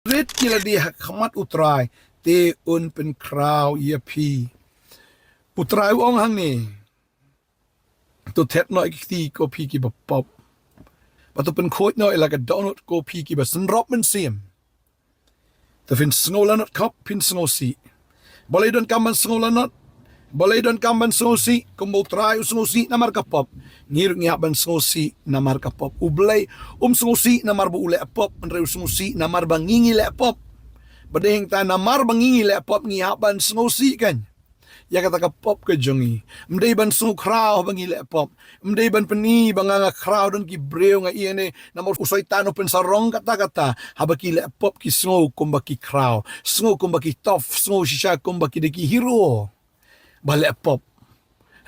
Rit kila dia hakamat utrai te un pen kraw ia pi utrai ong hang ni tu tet no ikti ko pi ki bapop patu pen khoi no ila ka donut ko pi ki ba senrop men sim te fin sngolanot kop pin sngosi boleh don kaman sngolanot boleh don kaman sngosi ko mo trai sngosi namar kapop ngir ngya ban sngosi namar kapop ublay sngosi namar bu ule pop nreu sngosi namar bangingi le pop badeng ta namar bangingi le pop ngi haban sngosi kan ya kata ka pop ke jongi mdei ban sung kraw bangi le pop mdei ban peni banganga kraw don ki breu nga iene namor usoi tano pen sarong kata habaki le pop ki sngo kumbaki kraw sngo kumbaki tof sngo shisha kumbaki de ki hero bale pop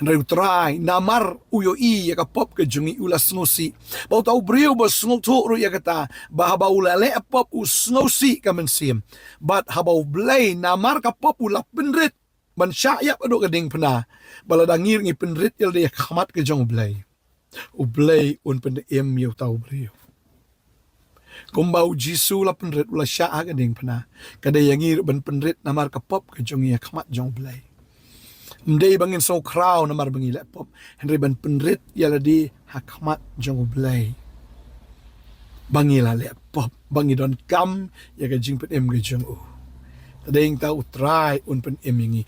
Nreu trai namar uyo i ya ka pop ke jongi ula sngosi bau tau breu ba sngo to ru ya kata ba haba ula le pop u sngosi kamen sim but haba blay namar ka pop ula penrit ban syayap aduk gading pena baladangir ngi penrit il dia khamat ke jong blay u blay un pen em yo tau breu kumbau jisu la penrit ula sya gading pena kada yangir ban penrit namar ka pop ke jong ya khamat jong blay mdei bangin so kraw namar bangi laptop henry ban penrit yala di hakmat jong blay bangi la laptop bangi don kam ya ka jing pen em ge jong u tadeng tau try un pen em ngi